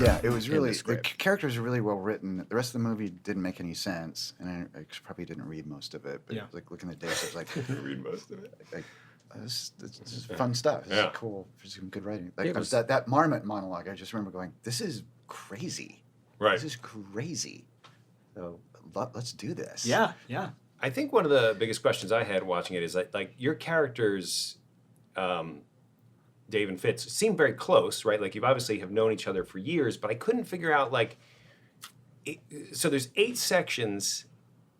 Yeah, it was in really, the the script. characters are really well written. The rest of the movie didn't make any sense, and I probably didn't read most of it, but Yeah. like looking at the dates, I was like, Read most of it. like this is fun stuff. This Yeah. is cool. There's some good writing. Like It was- that Marmot monologue, I just remember going, this is crazy. Right. This is crazy. So let's do this. Yeah, yeah. I think one of the biggest questions I had watching it is like your characters, Dave and Fitz, seem very close, right? Like you obviously have known each other for years, but I couldn't figure out so there's 8 sections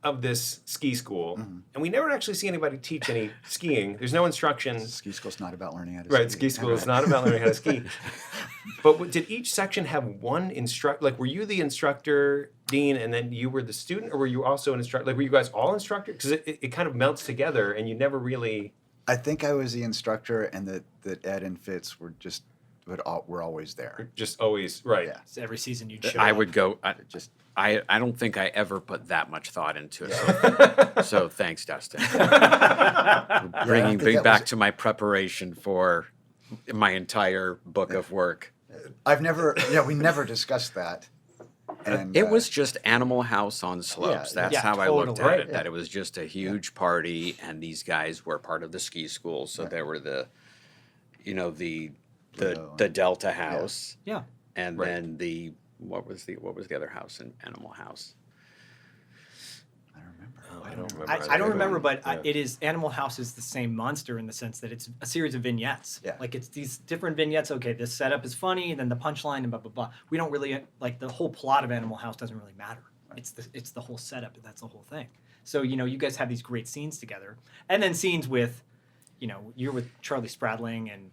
of this ski school, and we never actually see anybody teach any skiing. There's no instruction. Ski school's not about learning how to Right, ski. ski school is not about learning how to ski. But did each section have one instructor? Like, were you the instructor, Dean, and then you were the student, or were you also an instructor? Like, were you guys all instructors? Because it kind of melts together, and you never really. I think I was the instructor, and that Ed and Fitz were were always there. Just always, right. Yeah. So every season you'd show I up. would go. Just I don't think I ever put that much thought into it. So thanks, Dustin. Bringing think me that back was- to my preparation for my entire book of work. we never discussed that. And It was just Animal House on slopes. Yeah, That's yeah, how I looked totally. at it. That it was just a huge party, and these guys were part of the ski school. So there were the Pluto the Delta House, Yeah. and Right. then what was the other house in Animal House? I don't remember. I don't remember. I don't remember, but Yeah. it is Animal House is the same monster in the sense that it's a series of vignettes. Yeah. Like it's these different vignettes. Okay, this setup is funny, and then the punchline, and blah blah blah. We don't really like the whole plot of Animal House doesn't really matter. It's the whole setup. That's the whole thing. So you guys have these great scenes together, and then scenes with, you're with Charlie Spradling, and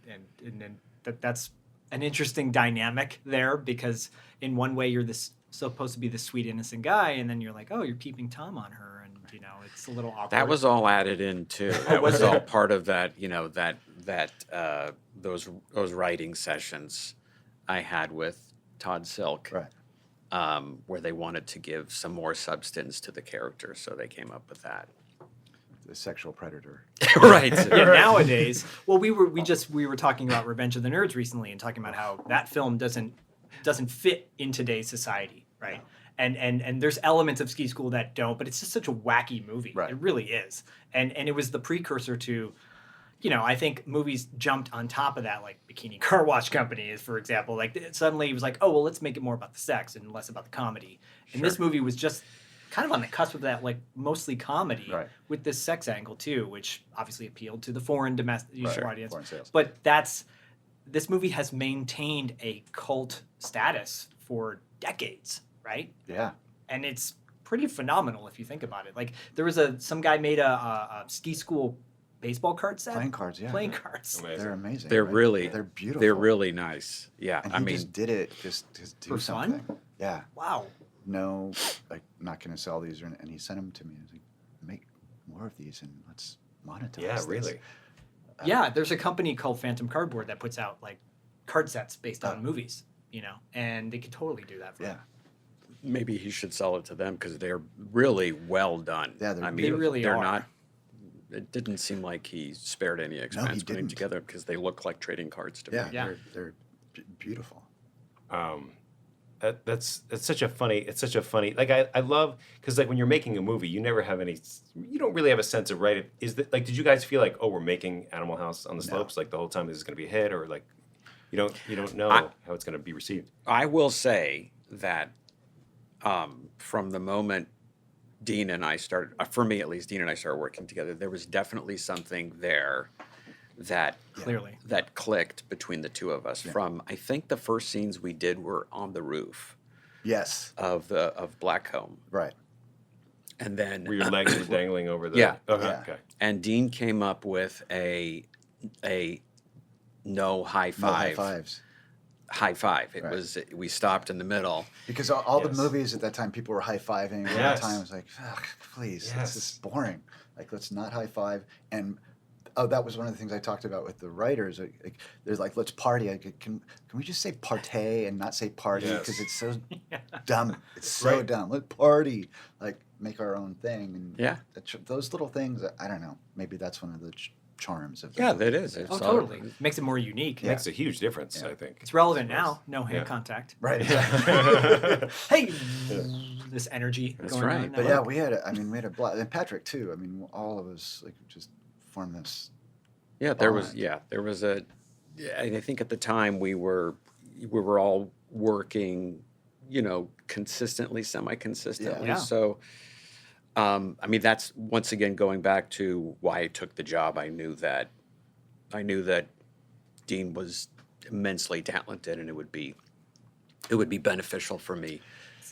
that's an interesting dynamic there because in one way you're this supposed to be the sweet innocent guy, and then you're like, oh, you're peeping Tom on her, and it's a little awkward. That was all added in too. That was all part of that. Those writing sessions I had with Todd Silk, Right. where they wanted to give some more substance to the character, so they came up with that. The sexual predator. Right. Yeah, nowadays. Well, we were talking about Revenge of the Nerds recently and talking about how that film doesn't fit in today's society, right? And there's elements of Ski School that don't, but it's just such a wacky movie. Right. It really is. And it was the precursor to, I think movies jumped on top of that, like Bikini Car Wash Company is, for example. Like suddenly it was like, oh, well, let's make it more about the sex and less about the comedy. And this movie was just kind of on the cusp of that, like mostly comedy Right. with this sex angle too, which obviously appealed to the foreign domestic audience. Foreign sales. But this movie has maintained a cult status for decades, right? Yeah. And it's pretty phenomenal if you think about it. Like there was some guy made a ski school baseball card set. Playing cards, yeah. Playing cards. Amazing. They're amazing. They're right? really They're beautiful. They're really nice. Yeah. And I he mean, just did it just to do For fun? something. Yeah. Wow. No, like not going to sell these, and he sent them to me. He was like, make more of these and let's monetize. Yeah, this. really. Yeah, there's a company called Phantom Cardboard that puts out like card sets based on movies, and they could totally do that for Yeah. maybe he should sell it to them because they're really well done. Yeah, they're I mean, beautiful. really they're are. not. It didn't seem like he spared any expense putting didn't. together because they look like trading cards to Yeah. me. Yeah. They're beautiful. It's such a funny like I love because like when you're making a movie you don't really have a sense of right is that like did you guys feel like oh we're making Animal House on the Slopes like the whole time this is going to be a hit or like you don't know how it's going to be received. I will say that from the moment Dean and I started, for me at least, Dean and I started working together, there was definitely something there that clearly. that clicked between the two of us. From I think the first scenes we did were on the roof Yes. of Blackcomb, Right. and then Where your legs were dangling over the Yeah. okay, Yeah. okay. and Dean came up with a no high No five. high fives. High five. It Right. was we stopped in the middle. Because all Yes. the movies at that time, people were high fiving. All Yes. the time, I was like, ugh, please, Yes. this is boring. Like, let's not high five. And that was one of the things I talked about with the writers. Like, there's like, let's party. Can we just say partay and not say party? Yes. Because it's so dumb. It's so Right. dumb. Let's party. Like, make our own thing. And Yeah. those little things. I don't know. Maybe that's one of the charms of the Yeah, movie. that is. It's Oh, all- totally. Makes it more unique. Yeah. Makes a huge difference, Yeah. I think. It's relevant now. No hand Yeah. contact. Right. Exactly. Hey, this energy That's going right. on. But now. yeah, we had a blast, and Patrick too. I mean, all of us like just formed this. Yeah, there was. bond. Yeah, there was a. Yeah, I think at the time we were all working, consistently, semi-consistently. Yeah. So, I mean, that's once again going back to why I took the job. I knew that Dean was immensely talented, and it would be beneficial for me.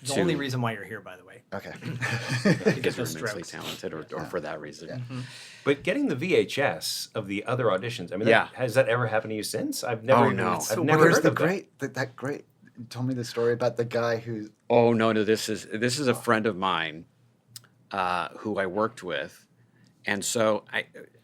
It's the only reason why you're here, by the way. Okay. To get Because those you're immensely strokes. talented, or for that reason. Yeah. But getting the VHS of the other auditions, I mean, Yeah. has that ever happened to you since? I've never. Oh, even- no. I've So never Where's heard the of great that great? You told me the story about the guy who. Oh no, this is a friend of mine who I worked with, and so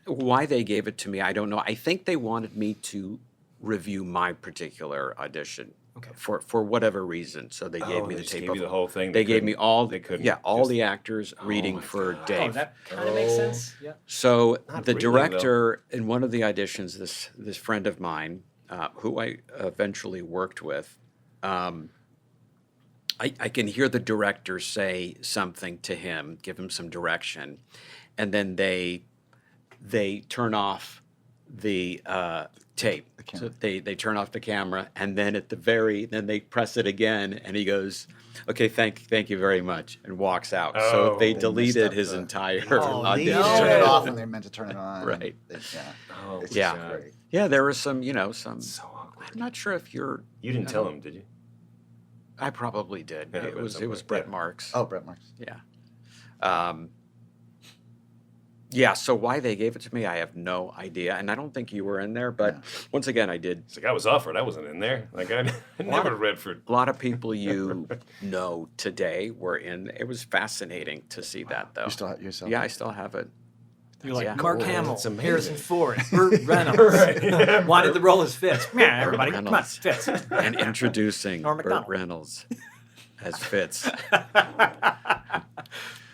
why they gave it to me, I don't know. I think they wanted me to review my particular audition. Okay. For whatever reason, so they that. gave Oh, me they the just tape gave of you the whole thing. They gave me all They couldn't. all just- the actors reading my for God. Dave. Oh, that kind of makes Oh. sense. Yeah. So Not the really, director in one of the auditions, this friend of mine, who I eventually worked with, I can hear the director say something to him, give him some direction, and then they turn off the tape. The camera. So they turn off the camera, and then then they press it again, and he goes, "Okay, thank you very much," and walks out. Oh. so they They deleted messed up his the- entire Oh, They audition. no. turned it off when they meant to turn it on. Right. Yeah. Oh, It's Yeah. just great. Yeah, there was some, some. So awkward. I'm not sure if you're. You didn't tell him, did you? I probably did. Yeah, it but was some it was point, Brett yeah. Marks. Oh, Brett Marks. Yeah. Yeah, so why they gave it to me, I have no idea. And I don't think you were in there, but No. once again, I did. It's like I was offered. I wasn't in there. Like I never read for. A lot of people you know today were in. It was fascinating to see that, though. You still have yourself. Yeah, I still have it. You're like Yeah. Mark Cool. Hamill, That's amazing. Harrison Ford, Burt Reynolds. Right. Wanted the role as Fitz. Yeah, everybody, come on, Reynolds. Fitz. And introducing Norm Burt Macdonald. Reynolds as Fitz.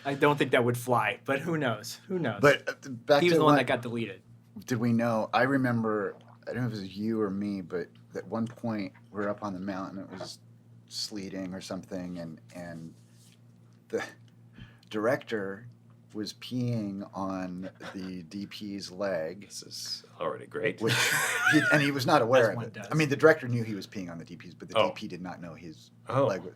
I don't think that would fly, but who knows? Who knows? But back he to was the one what- that got deleted. Did we know? I remember. I don't know if it was you or me, but at one point we were up on the mountain. It was sleeting or something, and the director was peeing on the DP's leg, This is already great. which he was not aware As of one it. does. I mean, the director knew he was peeing on the DP's, but the Oh. DP did not know his Oh. leg was.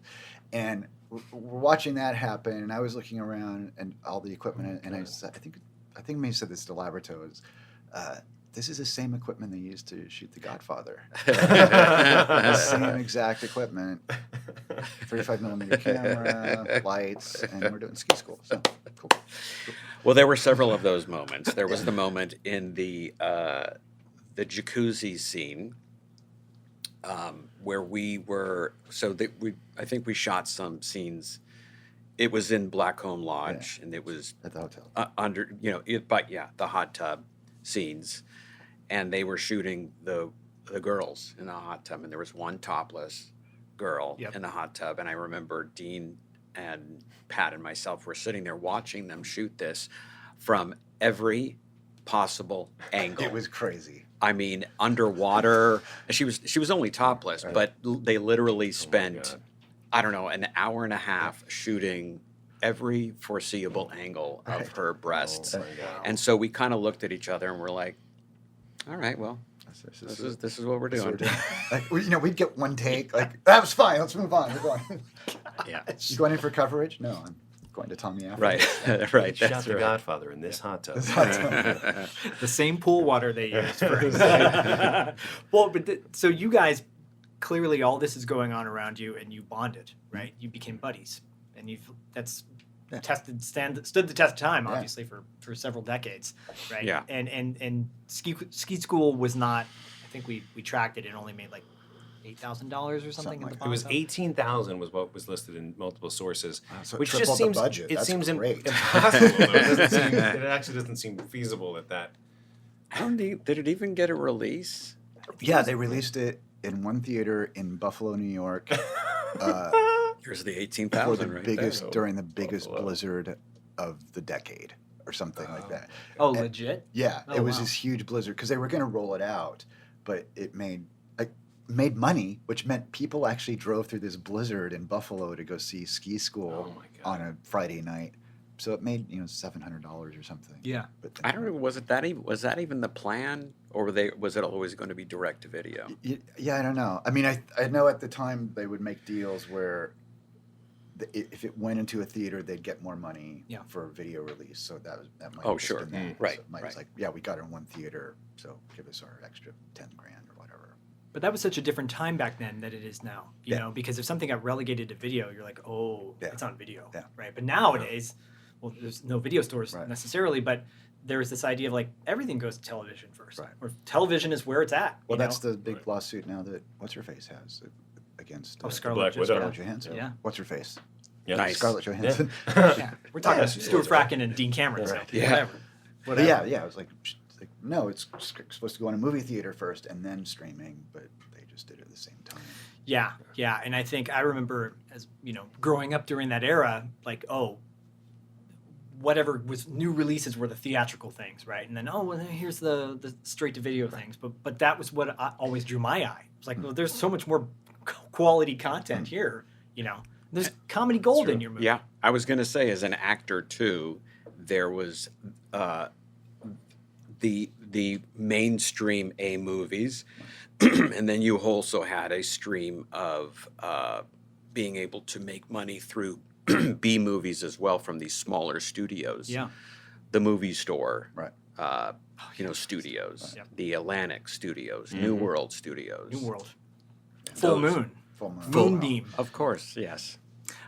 And we're watching that happen, and I was looking around and all the equipment, and I said, I think maybe said this to Laboratory was, this is the same equipment they used to shoot The Godfather. The same exact equipment, 35 millimeter camera, lights, and we're doing ski school. So cool. Well, there were several of those moments. There was the moment in the jacuzzi scene where we were. I think we shot some scenes. It was in Blackcomb Lodge, and it was At the hotel. under the hot tub scenes, and they were shooting the girls in the hot tub, and there was one topless girl Yep. in the hot tub, and I remember Dean and Pat and myself were sitting there watching them shoot this from every possible angle. It was crazy. I mean, underwater. She was only topless, Right. but they literally spent, God. I don't know, an hour and a half shooting every foreseeable angle of Right. her breasts. Oh my God. And so we kind of looked at each other and we're like, all right, well, This this is what we're this is doing. what we're doing. Like, we'd get one take. Like, that was fine. Let's move on. We're going. Yeah. You going in for coverage? No, I'm going to Tommy after. Right, right. Shot That's the right. Godfather in this hot tub. The same pool water they use for. Well, but so you guys clearly all this is going on around you, and you bonded, right? You became buddies, and that's Yeah. stood the test of time, Yeah. obviously for several decades, right? Yeah. And ski school was not. I think we tracked it. It only made like $8,000 or something. Something in the like It was box office. 18,000 was what was listed in multiple sources, Wow, so it which just tripled the seems budget. it That's seems great. impossible. Though. It, doesn't seem, it actually doesn't seem feasible at that. Did it even get a release? Yeah, they released it in one theater in Buffalo, New York. Here's the For 18,000 the right biggest there. during the biggest Buffalo. blizzard of the decade or something like that. Oh, And- legit? Yeah, Oh, it was wow. this huge blizzard because they were going to roll it out, but it made money, which meant people actually drove through this blizzard in Buffalo to go see Ski School Oh my God. on a Friday night. So it made $700 or something. Yeah. But I don't know. Was that even the plan, or was it always going to be direct to video? Yeah, I don't know. I mean, I know at the time they would make deals where if it went into a theater, they'd get more money Yeah. for a video release. So that might Oh, have just sure. been that. Right, So it might right. like, yeah, we got it in one theater, so give us our extra 10 grand or whatever. But that was such a different time back then that it is now, you Yeah. know, because if something got relegated to video, you're like, oh, Yeah. it's on video, Yeah. right? But nowadays, well, there's no video stores Right. necessarily, but there's this idea of like everything goes to television first, Right. or television is where it's at. Well, you that's know? the big lawsuit now that What's-Her-Face has against Scarlett Black Widow. Scarlett Johansson. Yeah. What's-Her-Face? Yeah. Nice. Scarlett Johansson. Yeah, we're talking Yeah. Stuart Fratkin and Dean Cameron, so Right. Yeah. whatever. But yeah, it was like, no, it's supposed to go in a movie theater first and then streaming, but they just did it at the same time. Yeah, and I think I remember as growing up during that era, like whatever was new releases were the theatrical things, right? And then well, here's the straight to video things, but that was what always drew my eye. It's like, well, there's so much more quality content here, There's comedy gold in your movie. Yeah, I was going to say, as an actor too, there was the mainstream A movies, and then you also had a stream of being able to make money through B movies as well from these smaller studios. Yeah. The Movie Store, Right. studios, Yep. the Atlantic Studios, New World Studios. New World. Full Those- Moon. Full Moon. Moonbeam, Of course, yes.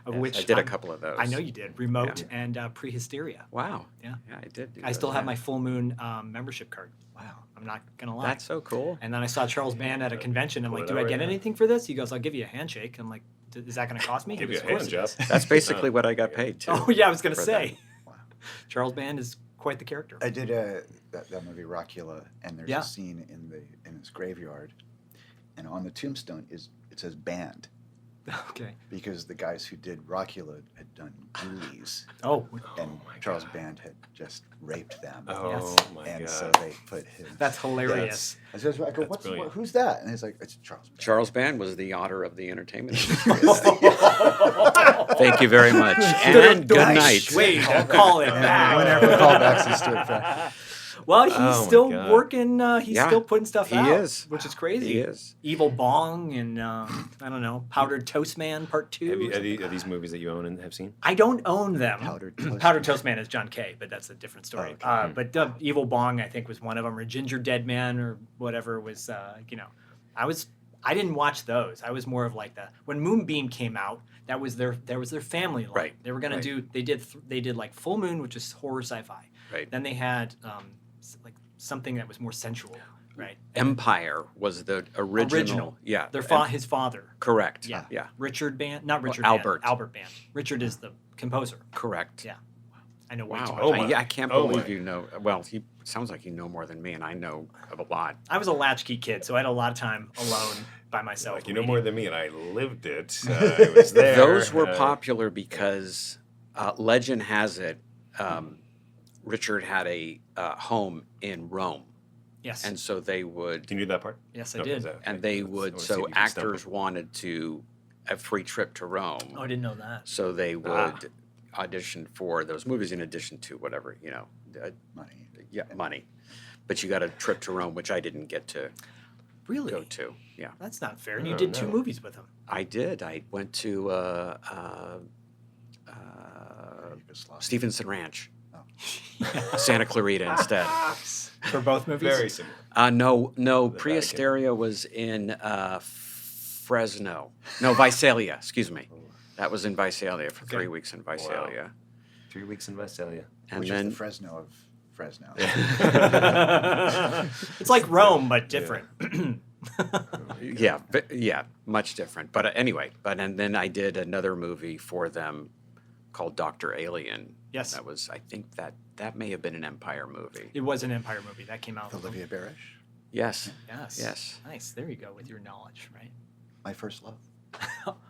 of Yes, which I did a I'm- couple of those. I know you did. Remote and Prehysteria. Wow. Yeah. Yeah, I did. Do I still those, have yeah. my Full Moon membership card. Wow. I'm not gonna lie. That's so cool. And then I saw Charles Band at a convention. I'm Pull like, it do I out get right now. anything for this? He goes, I'll give you a handshake. I'm like, is that going to cost me? Give He you a goes, "Of course hand it job. is." That's basically what I got paid too. Oh yeah, I was going to for say. Wow. Charles Band is quite the character. I did that movie Rockula, and there's Yeah. a scene in this graveyard, and on the tombstone it says band Okay. because the guys who did Rockula had done Ghoulies, Oh, and Charles Band had just raped them, Oh Yes. my and God. so they put him. that's hilarious. I go, That's brilliant. who's that? And he's like, it's Charles Band. Charles Band was the otter of the entertainment industry. Thank you very much. And good night. Wait, don't call it back. Whenever callbacks to Stuart Fratkin. Well, he's Oh my still God. working. He's Yeah, still putting stuff he out. is. Which is crazy. He is. Evil Bong and I don't know, Powdered Toast Man Part 2. Are these movies that you own and have seen? I don't own them. Powdered Toast Powdered Toast Man is John Kay, but that's a different story. Oh, okay. But Evil Bong, I think, was one of them, or Ginger Dead Man, or whatever was. I didn't watch those. I was more of like when Moonbeam came out. That was their family line. Right. They were gonna Right. They did like Full Moon, which is horror sci-fi. Right. Then they had like something that was more sensual. Right. Empire was the original. Yeah. His father. Correct. Yeah. Yeah. Richard Band, not Richard Albert. Band. Albert Band. Richard is the composer. Correct. Yeah. I know way Wow. too much. Oh I, my. yeah, I can't Oh believe my. you know. Well, he sounds like you know more than me, and I know of a lot. I was a latchkey kid, so I had a lot of time alone by myself. Like, you know reading. more than me, and I lived it. I was there. Those were popular because legend has it Richard had a home in Rome, Yes. and so they would, Can you do that part? Yes, I No, did. is that- and they let's- I would. wanna see So if you can stump actors him. wanted to a free trip to Rome, Oh, I didn't know that. so they would Ah. audition for those movies in addition to whatever Money. money. But you got a trip to Rome, which I didn't get to Really? go to. Yeah, That's not fair. And you No, did two no. movies with him. I did. I went to Yugoslavia. Stevenson Ranch, Oh. Santa Clarita instead. For both movies? Very similar. No, The Vatican. Prehysteria was in Fresno. No, Visalia. Excuse me. That was in Visalia for Okay. 3 weeks in Visalia, 3 weeks in Visalia. and Which then is the Fresno of Fresno. It's like Rome, but different. yeah, much different. But anyway, and then I did another movie for them called Dr. Alien. Yes. That was, I think that may have been an Empire movie. It was an Empire movie. That came out. With Olivia Barish, Yes. Yes. Yes. Nice. There you go with your knowledge, right? my first love.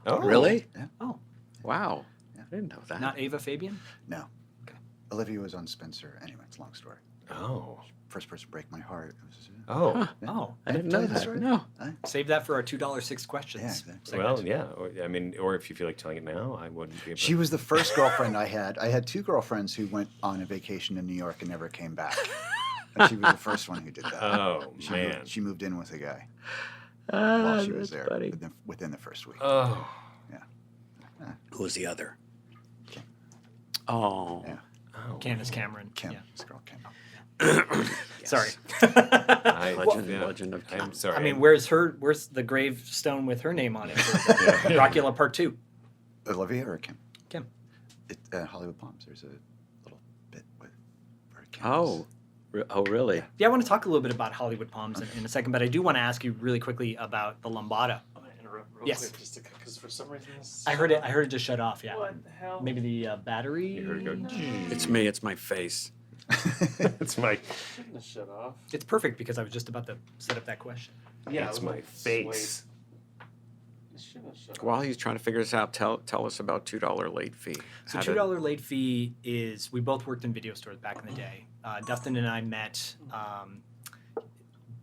Oh, Really? Yeah. Oh, Wow. Yeah. I didn't know that. not Ava Fabian? No. Okay. Olivia was on Spencer. Anyway, it's a long story. Oh. First person to break my heart. It was, Oh. Huh. yeah. Oh, I didn't tell know you the that. story? No. save that for our $2.06 questions. Yeah, exactly. segment. Well, yeah. I mean, or if you feel like telling it now, I wouldn't be able She was the first girlfriend I had. I had 2 girlfriends who went on a vacation in New York and never came back. And she was the first one who did that. Oh, she man. Moved, she moved in with a guy Ah, while she was that's there funny. within the first week. Oh. Who was the other? Kim. Oh. Yeah. Oh. Candace Cameron. Kim. Yeah. This girl Kim. Yes. Sorry. Legend of Kim. I'm sorry. I mean, where's the gravestone with her name on it? Dracula Part 2. Olivia or Kim? Kim. Hollywood Palms. There's a little bit with where Kim Oh. Oh, really? Yeah, I want to talk a little bit about Hollywood Palms in a second, but I do want to ask you really quickly about the Lambada. I'm gonna interrupt real Yes. quick just because for some reason this. I heard it just shut off. Yeah. What the hell? Maybe the battery. You heard it go. It's me. It's my face. It's my Shouldn't have shut off. It's perfect because I was just about to set up that question. Yeah, it's it my was face. It shouldn't have shut While off. he's trying to figure this out, tell us about $2 late fee. So How did- $2 late fee is we both worked in video stores back in the day. Dustin and I met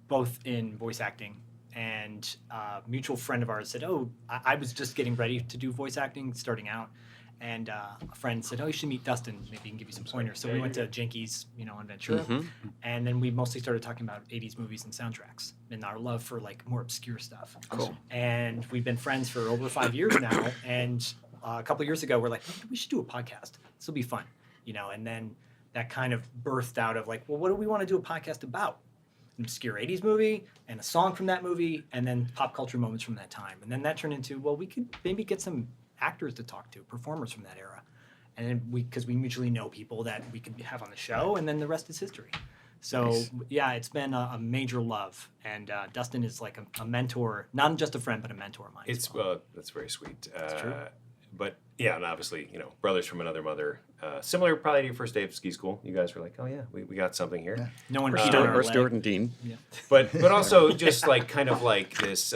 both in voice acting, and a mutual friend of ours said, "Oh, I was just getting ready to do voice acting, starting out." And a friend said, "Oh, you should meet Dustin. Maybe he can give you some pointers." So Yeah, we you're went to good. Jenki's, on Ventura, Mhm. and then we mostly started talking about 80s movies and soundtracks and our love for like more obscure stuff. Cool. And we've been friends for over 5 years now. And a couple of years ago, we're like, we should do a podcast. This will be fun, And then that kind of birthed out of like, well, what do we want to do a podcast about? An obscure 80s movie and a song from that movie, and then pop culture moments from that time. And then that turned into, well, we could maybe get some actors to talk to, performers from that era. And then because we mutually know people that we could have on the show, and then the rest is history. So Nice. yeah, it's been a major love, and Dustin is like a mentor, not just a friend, but a mentor of mine. as It's well. that's very sweet. true. But yeah, and obviously, brothers from another mother. Similar probably to your first day of ski school. You guys were like, oh yeah, we got something here. Yeah. No one Or peed on Stuart, our or leg. Stuart and Dean. Yeah. But also just like kind of like this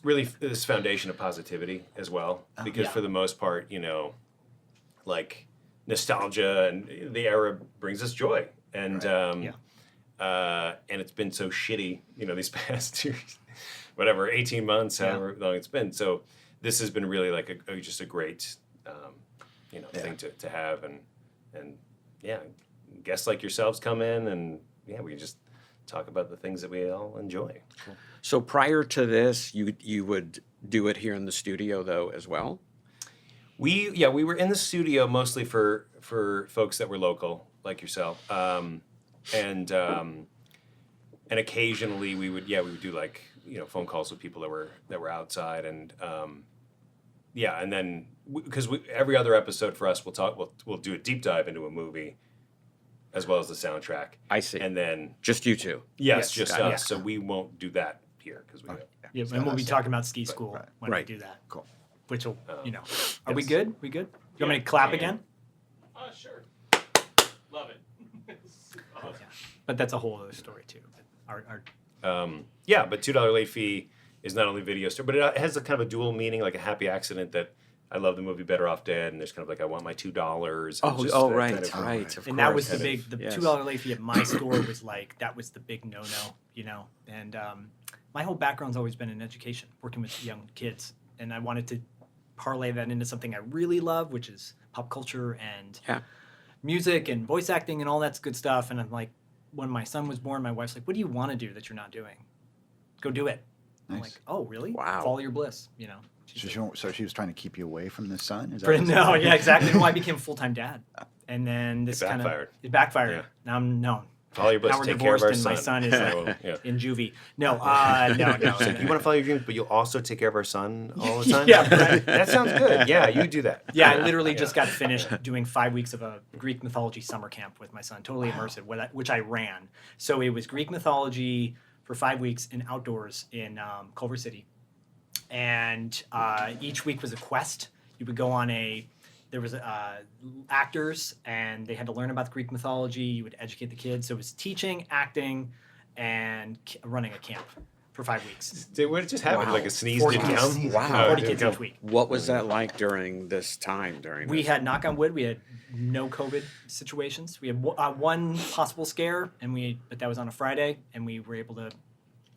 really this foundation of positivity as well. Because Yeah. for the most part, like nostalgia and the era brings us joy. And Right. and it's been so shitty, these past years, whatever, 18 months, Yeah. however long it's been. So this has been really like just a great, Yeah. thing to have, and yeah, guests like yourselves come in, and yeah, we can just talk about the things that we all enjoy. So prior to this, you would do it here in the studio though as well. We were in the studio mostly for folks that were local like yourself, and occasionally we would do like phone calls with people that were outside, and and then because every other episode for us we'll do a deep dive into a movie as well as the soundtrack, I see. and then Just you two. yes, just got it. us. So we won't do that here because we. Yeah, So and we'll be that's- talking about ski school right. when Right. we do that. Cool. Which will, Oh. Are we Yes. good? We good? You want me to clap Yeah. again? Oh, sure. Love it. Oh, But that's a whole other story too. Our But $2 late fee is not only video store, but it has a kind of a dual meaning, like a happy accident that I love the movie Better Off Dead, and there's kind of like I want my $2. and just that Right, kind of- right. Of and that was course. the big, the Yes. $2 late fee at my store was like, that was the big no-no, And my whole background's always been in education, working with young kids. And I wanted to parlay that into something I really love, which is pop culture and Yeah. music and voice acting and all that good stuff. And I'm like, when my son was born, my wife's like, what do you want to do that you're not doing? Go do it. I'm Nice. like, oh, really? Wow. Follow your bliss, She said, So she was trying to keep you away from the sun? Is that Pretty- what's no, happening? yeah, exactly. No, I became a full-time dad. And then this It kind of backfired. it backfired. Yeah. Now I'm no. Follow your bliss, Now we're take care of divorced our and my son is So, yeah. in juvie. No, no. So you want to follow your dreams, but you'll also take care of our son all the time? Yeah, right. That sounds good. Yeah, you do that. Yeah, I literally just got finished doing 5 weeks of a Greek mythology summer camp with my son, totally immersive, which I ran. So it was Greek mythology for 5 weeks in outdoors in Culver City. And each week was a quest. You would go on there was actors, and they had to learn about the Greek mythology. You would educate the kids. So it was teaching, acting, and running a camp for 5 weeks. What did just happen? Wow. Like a sneeze 40 didn't kids. count? Wow. Oh, 40 it kids didn't each count. week. What was that like during this time? We had, knock on wood, we had no COVID situations. We had one possible scare, but that was on a Friday, and we were able to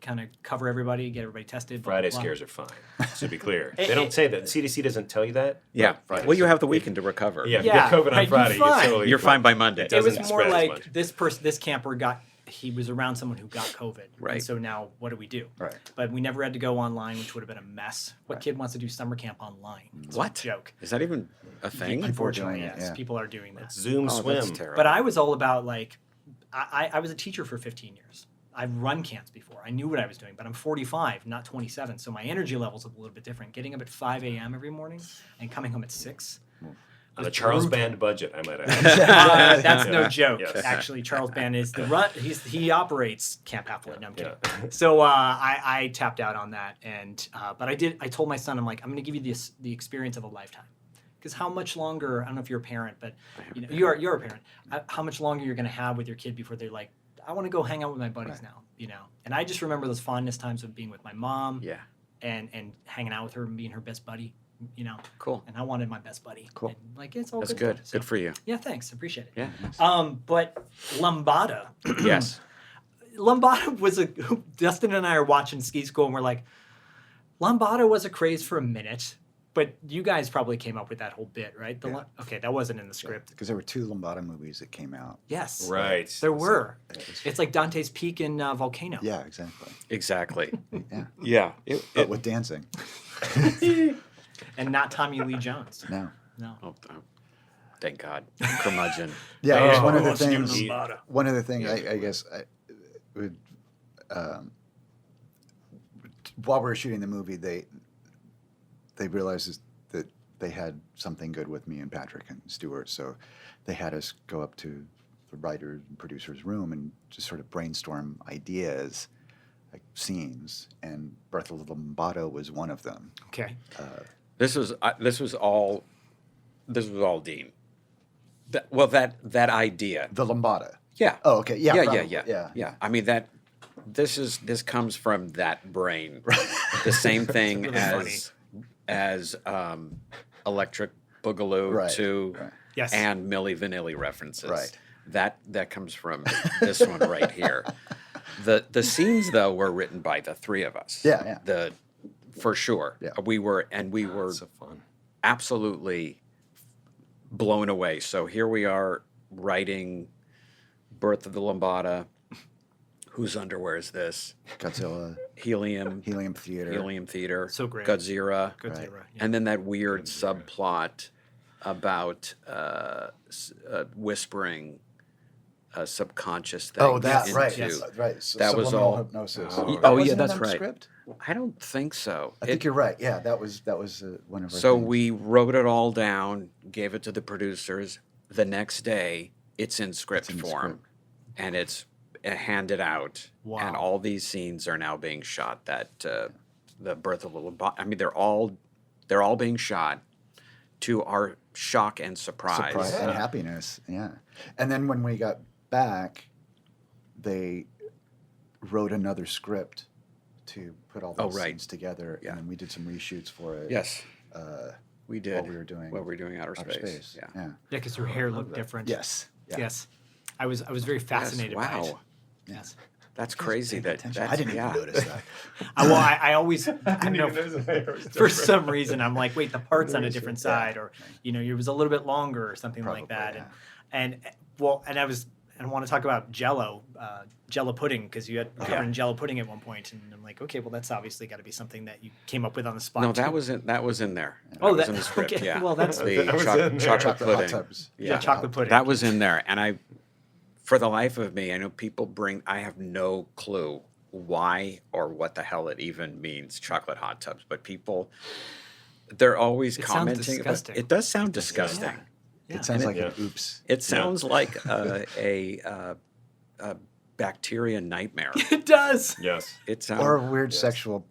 kind of cover everybody, get everybody tested. blah, Friday blah, blah. scares are fine. To be clear, they don't say that. CDC doesn't tell you that. Yeah. Friday Well, you have the scares- weekend to recover. Yeah, if Yeah, you get COVID on right, you're Friday, fine. You're fine by Monday. It It was doesn't more spread as like much. this camper he was around someone who got COVID. Right. And so now what do we do? Right. But we never had to go online, which would have been a mess. What kid wants to do summer camp online? It's What? a joke. Is that even a thing? Unfortunately, doing it, yes. yeah. People are doing that. Zoom Oh, swim. that's terrible. But I was all about I was a teacher for 15 years. I've run camps before. I knew what I was doing, but I'm 45, not 27. So my energy level's a little bit different. Getting up at 5 a.m. every morning and coming home at 6. On a Charles Band budget, I might add. That's no Yeah. joke. Yes. Actually, Charles Band is the run. He operates Camp Halfway. No, I'm kidding. Yeah. So I tapped out on that, and but I told my son, I'm like, I'm going to give you the experience of a lifetime. Because how much longer? I don't know if you're a parent, but you're a parent. How much longer you're going to have with your kid before they're like, I want to go hang out with my buddies now, And I just remember those fondness times of being with my mom, Yeah. and hanging out with her and being her best buddy, Cool. And I wanted my best buddy. Cool. And, it's all That's good. good. stuff. So, Good for you. yeah, thanks. Appreciate it. Yeah. But Lambada, Yes. Lambada was Dustin and I are watching Ski School, and we're like, Lambada was a craze for a minute, but you guys probably came up with that whole bit, right? Yeah. Okay, that wasn't in the script. Because there were 2 Lombada movies that came out. Yes, Right. there were. It was- It's like Dante's Peak in Volcano. yeah, exactly. Exactly. Yeah, Yeah. but with dancing. And not Tommy Lee Jones. No. No. Oh, thank God. Curmudgeon. Yeah, it was one of the let's do things. Lambada. One of the things I guess would, while we were shooting the movie, they realized that they had something good with me and Patrick and Stuart, so they had us go up to the writer and producer's room and just sort of brainstorm ideas, like scenes, and Birth of the Lombardo was one of them. Okay. This was all Dean. That idea. The Lombarda. Yeah. Oh, okay. Yeah. Yeah, probably. yeah. I mean this comes from that brain. The same thing really as Electric Boogaloo Right, to right. Yes. and Milli Vanilli references. Right. That comes from this one right here. The scenes though were written by the three of us. Yeah, yeah. For sure. Yeah. We were So fun. absolutely blown away. So here we are writing Birth of the Lombarda. Whose underwear is this? Godzilla, Helium Theater. So great. Godzilla. Godzilla. Right. Yeah. And then that weird subplot about whispering a subconscious thing. Oh, that into, right, yes, right. So That was subliminal all- hypnosis. Oh, That yeah, wasn't that's in the right. Script? I don't think so. I think you're right. Yeah, that was one of our. So things. we wrote it all down, gave it to the producers. The next day, it's in script in the form, script. and it's handed out. Wow. And all these scenes are now being shot. That the Birth of the Lombarda. I mean, they're all being shot to our shock and surprise. surprise and happiness. Yeah, and then when we got back, they wrote another script to put all Oh, those right. scenes together, Yeah. and then we did some reshoots for it. Yes, uh, we did. while we were doing outer outer space. space. Yeah. Yeah. Yeah, because your hair looked different. Yes. Yeah. Yes. I was very fascinated by it. Wow, Yes. that's crazy. Attention. That's I didn't yeah. even notice that. I always, I don't know, for some reason, I'm like, wait, the part's on a different side, or, it was a little bit longer or something like that. Probably, And I want to talk about Jello pudding, because you had covered in Jello pudding at one point, and I'm like, okay, well, that's obviously got to be something that you came up with on the spot. No, too. that was in there. Oh, was that- in the script. okay, Yeah. well, that's- the That was in there. chocolate Chocolate hot pudding. tubs. Yeah, chocolate pudding. That was in there, and for the life of me, I know people I have no clue why or what the hell it even means, chocolate hot tubs. But they're always It sounds commenting. disgusting. It does sound disgusting. Yeah. It sounds like Yeah. an oops. It sounds like a bacteria nightmare. It does. Yes. It sounds Or a weird sexual.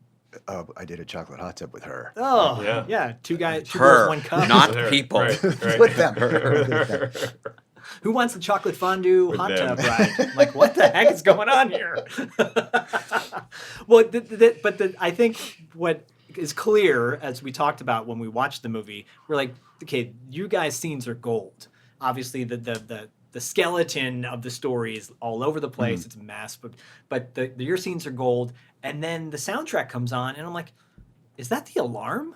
I did a chocolate hot tub with her. Oh, Yeah. yeah. Two girls, her, one cup. not Her, people. Right. With them. Who wants the chocolate fondue With hot them. tub ride? I'm like, what the heck is going on here? Well, I think what is clear, as we talked about when we watched the movie, we're like, okay, you guys' scenes are gold. Obviously, the skeleton of the story is all over the place. It's a mess, but your scenes are gold. And then the soundtrack comes on, and I'm like, is that The Alarm?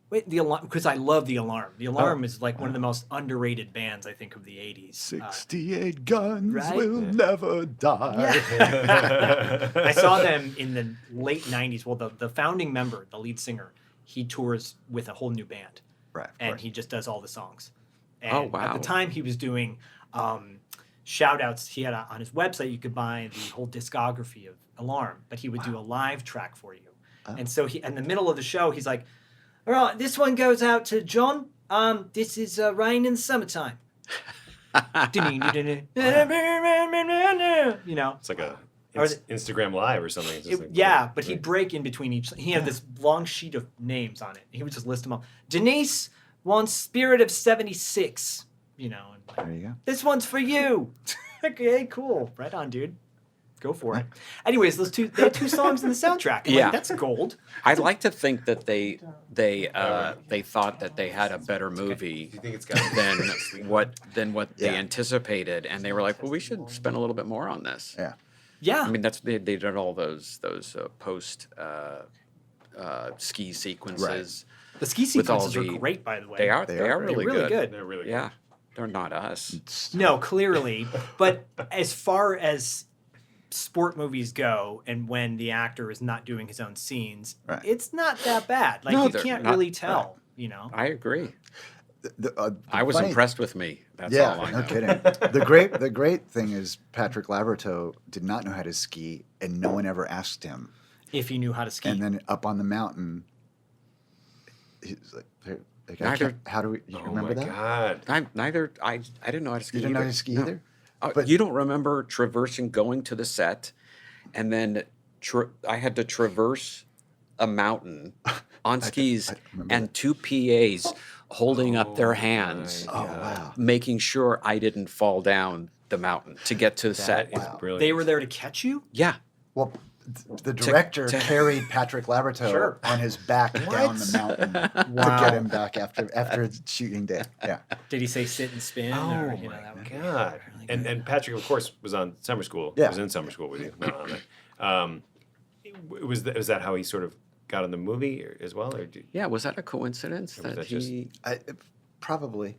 Wait, The Alarm, because I love The Alarm. The Alarm is like one of the most underrated bands, I think, of the 80s. 68 guns right? will never die. Yeah. I saw them in the late 90s. Well, the founding member, the lead singer, he tours with a whole new band. Right. of And course. he just does all the songs. And Oh, wow. At the time, he was doing shout outs. He had on his website, you could buy the whole discography of Alarm, but he would do a live track for you. And so in the middle of the show, he's like, all right, this one goes out to John. This is Rain in the Summertime. You know? It's like a Or is it- Instagram Live or something. It's just like- Yeah, but he'd break in between each. He had this long sheet of names on it. He would just list them all. Denise wants Spirit of 76. You know, and There you go. this one's for you. Okay, cool. Right on, dude. Go for it. Anyways, they had two songs in the soundtrack. I'm Yeah. like, that's gold. I'd like to think that they thought that they had a better movie Do you think it's got than what they Yeah. anticipated, and they were like, well, we should spend a little bit more on this. Yeah. Yeah. I mean, they did all those post ski sequences. the ski with all sequences are the- great, by the way. They are They they are are They're really, really good. They're really good. Yeah, they're not us. No, clearly. But as far as sport movies go, and when the actor is not doing his own scenes, Right. it's not that bad. Like No, you they're can't not- really tell, you know. I agree. The I was funny- impressed with me. That's yeah, all I no know. kidding. The great thing is Patrick Laverteau did not know how to ski, and no one ever asked him. If you knew how to ski. And then up on the mountain, he's like, Neither- how do we? You Oh remember my that? God. I didn't know how to ski. You didn't know how either. to ski No. either. But- You don't remember traversing, going to the set, and then I had to traverse a mountain on skis, I remember and two PAs holding up their Oh hands, my Oh God. wow! making sure I didn't fall down the mountain to get to the set. That is Wow. brilliant. they were there to catch you? Yeah, Well, the director to- carried Patrick Laverteau Sure. on his back down the mountain to get him back after shooting day. Yeah. Did he say sit and spin? Oh or, my that would be God. really And good. and Patrick, of course, was on summer school. Yeah. Was in summer school with you. Not on it. Was that how he sort of got in the movie as well? Or yeah. Was that a coincidence Or was that that just- he? Probably.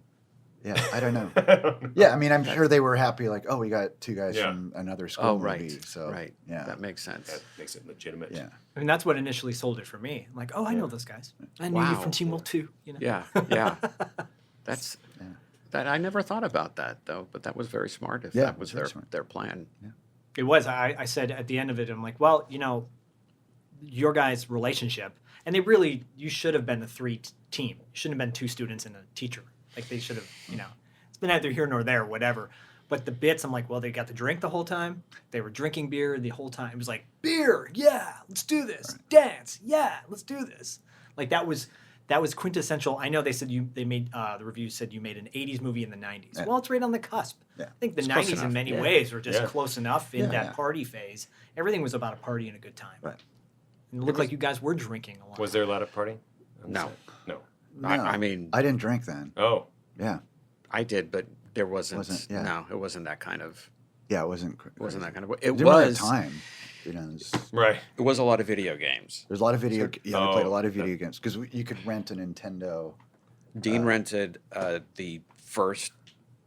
Yeah, I don't know. Yeah, I mean, I'm sure they were happy. Like, oh, we got two guys Yeah. from another school Oh, movie. right. So right. yeah, That makes sense. that makes it legitimate. yeah. I mean, that's what initially sold it for me. I'm like, oh, I know those guys. I knew you Wow. from Team Wolf 2. You know? Yeah, yeah. That's Yeah. that. I never thought about that though, but that was very smart. If Yeah, that was very their smart. their plan. It was. I said at the end of it, I'm like, well, you know, your guys' relationship, and you should have been a team. You shouldn't have been two students and a teacher. Like they should have, you know, it's been neither here nor there, whatever. But the bits, I'm like, well, they got to drink the whole time. They were drinking beer the whole time. It was like, beer, yeah, let's do this. Dance, yeah, let's do this. Like that was quintessential. I know they said they made the reviews said you made an 80s movie in the 90s. Yeah. Well, it's right on the cusp. Yeah. I think the It's close 90s in enough. many Yeah. ways were just Yeah. close enough in Yeah. that Yeah. party phase. Everything was about a party and a good time. Right. And it looked like you guys were drinking a lot. Was there a lot of partying? on No. set? No. No, I mean, I didn't drink then. Oh. Yeah, I did, but there wasn't. Yeah. No, it wasn't that kind of. yeah, it wasn't. It wasn't that kind of. We It didn't really have was. time. You know, Right. It was a lot of video games. there's a lot of video. Yeah, we played a Oh, lot of video games because you could rent a Nintendo. Dean rented the first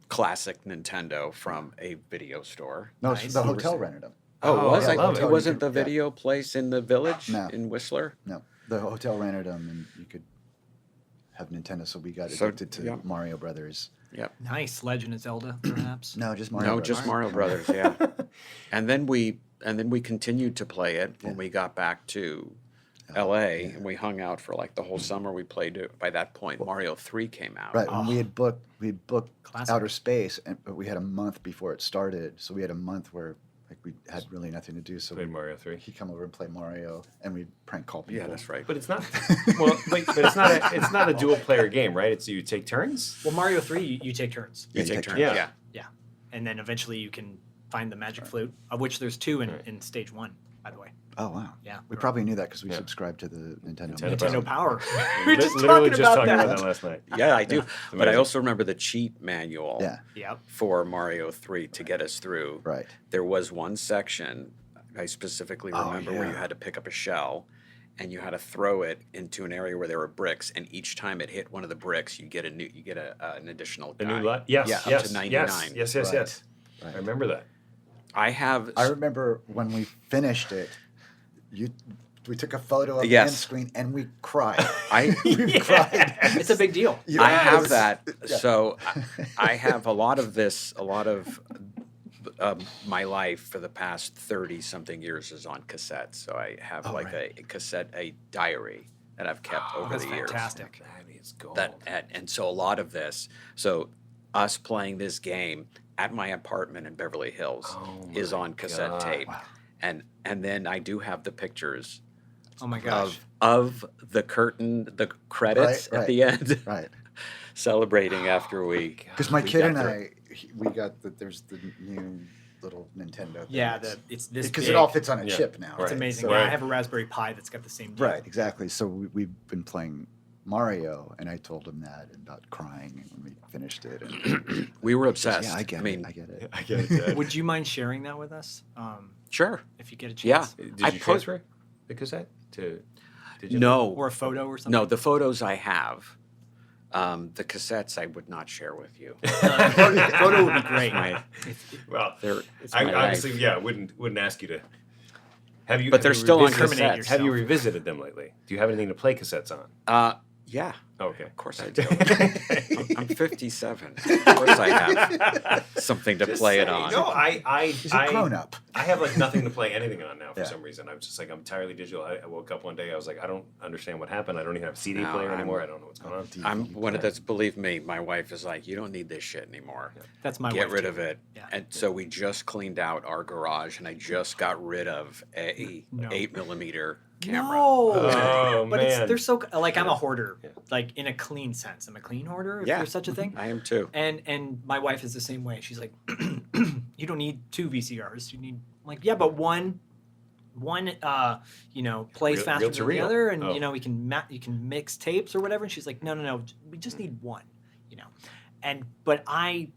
classic Nintendo from a video store. No, Nice. the You were hotel saying- rented them. Oh, was I it? love It it. wasn't the You could- yeah. video place in the village No. in Whistler. No, the hotel rented them, and you could have Nintendo. So we got So, addicted to yeah. Mario Brothers. Yep. Nice. Legend of Zelda, perhaps. No, just Mario. No, Brothers. just Mario Brothers. Yeah. And then we continued to play it when Yeah. we got back to L.A. and we hung out for like the whole summer. We played it. By that point, Mario 3 came out. Right, when we Oh. had booked Classic. Outer Space, but we had a month before it started. So we had a month where like we had really nothing to do. So Played Mario 3. he'd come over and play Mario, and we prank call people. Yeah, that's right. But it's not. Well, but it's not a dual player game, right? It's you take turns. Well, Mario 3, you take turns. You Yeah, take you take turns. Yeah. Yeah. And then eventually you can find the magic flute, of which there's 2 in stage 1, by the way. Oh wow. Yeah. We probably knew that because we Yeah. subscribed to the Nintendo. Nintendo Nintendo Power. We we were just literally talking just about talking that. about that last night. Yeah, I do. It's But I amazing. also remember the cheat manual Yeah. Yep. for Mario 3 to get us through. Right. There was one section I specifically Oh, remember where you yeah. had to pick up a shell and you had to throw it into an area where there were bricks, and each time it hit one of the bricks, you get an additional The die. new lot. Yes. Yeah, up yes. to 99. Yes. Right. Yes. Right. I remember that. I have I remember when we finished it, we took a photo of the Yes. end screen and we cried. I We cried. It's a big deal. You I have guys- that. Yeah. So I have a lot of my life for the past 30 something years is on cassette. So I have Oh, like right. a diary that I've kept over That's the years. fantastic. That is gold. And so a lot of this, so us playing this game at my apartment in Beverly Hills Oh is my on cassette God. tape. Wow. And then I do have the pictures Oh my gosh. of the credits Right, at the end, Right. celebrating after we. Because my we kid got and through. we got there's the new little Nintendo thing. Yeah, It's- it's this because big. it all fits on a Yeah. chip now. It's right? amazing. So- Yeah, I have a Raspberry Pi that's got the same deal. Right, exactly. So we've been playing Mario, and I told him that and about crying when we finished it. And We were obsessed. yeah, I get mean, it. I get it. I get it. Dad. Would you mind sharing that with us? sure. If you get a Yeah. chance? Did I you put- transfer the cassette to? Did you No. Or a photo or something? No, the photos I have. The cassettes I would not share with you. Photo would be great. My- Well, it's I my obviously, life. yeah, wouldn't ask you to. Have you? But have they're you still on revisited- Incriminate cassettes. Have you yourself. revisited them lately? Do you have anything to play cassettes on? Yeah, Oh, okay. of course I do. I'm 57. Of course I have something to play it on. No, I He's a grown up. I have like nothing to play anything on now for Yeah. some reason. I'm just like I'm entirely digital. I woke up one day, I was like, I don't understand what happened. I don't even have a CD No, player I'm- anymore. I don't know what's going on. I'm one of those. Believe me, my wife is like, you don't need this shit anymore. That's my Get wife, rid too. of it. Yeah. And so we just cleaned out our garage, and I just got rid of a No. 8mm camera. No. Oh, but man. they're so like I'm a hoarder, Yeah. like in a clean sense. I'm a clean hoarder, if Yeah. there's such a thing. I am too. And my wife is the same way. She's like, you don't need 2 VCRs. You need I'm like, yeah, but one plays Reel- faster reel to than the reel. other, and Oh. you can mix tapes or whatever. And she's like, no, we just need one, but I'm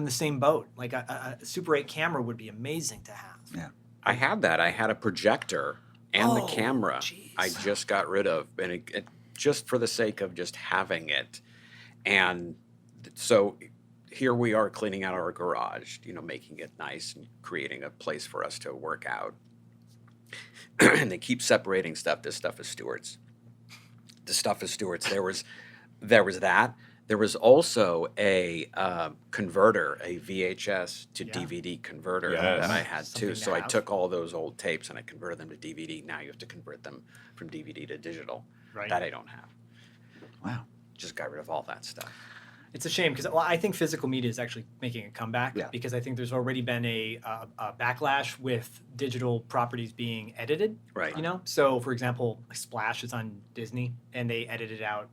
the same boat. Like a Super 8 camera would be amazing to have. Yeah. I had that. I had a projector and the Oh, camera. jeez. I just got rid of, and it just for the sake of just having it. And so here we are cleaning out our garage, making it nice and creating a place for us to work out. And they keep separating stuff. This stuff is Stuart's. The stuff is Stuart's. There was that. There was also a converter, a VHS to Yeah. DVD converter Yes. that I had too. Something to So I have. took all those old tapes and I converted them to DVD. Now you have to convert them from DVD to digital. Right. That I don't have. Wow. Just got rid of all that stuff. It's a shame because I think physical media is actually making a comeback Yeah. because I think there's already been a backlash with digital properties being edited. Right. So for example, Splash is on Disney and they edited out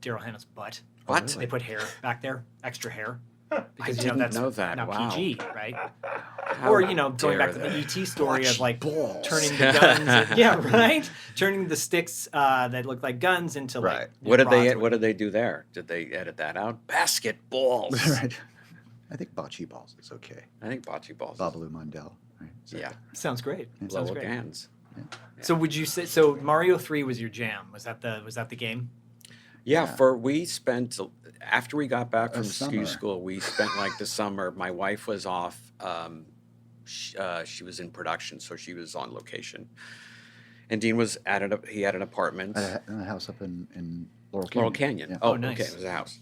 Daryl Hannah's butt. What? They put hair back there, extra hair, I because didn't that's know that. not Wow. PG, right? How Or going dare back to they. the ET story of like balls. turning the guns, yeah, right, turning the sticks that look like guns into like Right. What did rods. what did they do there? Did they edit that out? Basketballs. Right. I think bocce balls is okay. I think bocce balls. Babalu Mondale. Right? Yeah. Sounds great. Sounds Lower great. hands. So would you say so? Mario 3 was your jam? Was that the game? Yeah, Yeah. we spent after we got back A from summer. ski school, we spent like the summer. My wife was off. She was in production, so she was on location. And Dean was he had an apartment, I had a house up in Laurel Canyon. Laurel Canyon. Yeah. Oh, Oh, nice. okay, it was a house.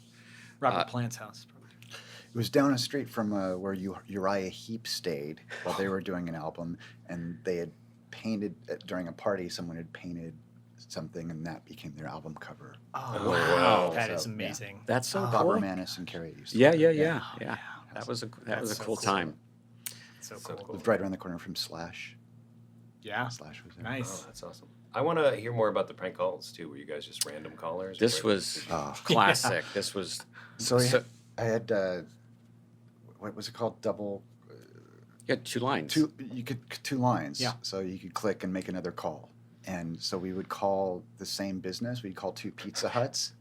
Robert Plant's house. It was down the street from where Uriah Heep stayed while they were doing an album, and they had painted during a party. Someone had painted something, and that became their album cover. Oh, Oh, wow, wow. that is So, yeah. amazing. That's so Bob cool. Romanis and Carrie used to Yeah, play. yeah, yeah, Oh, yeah. That was a That's a so cool cool. time. So So cool. cool. Lived right around the corner from Slash. Yeah, Slash was there. nice. Oh, that's awesome. I want to hear more about the prank calls too. Were you guys just random callers? This Or- was Oh. classic. This was So So- I had what was it called? Double. Yeah, 2 lines. Two lines. Yeah. So you could click and make another call. And so we would call the same business. We'd call 2 Pizza Huts.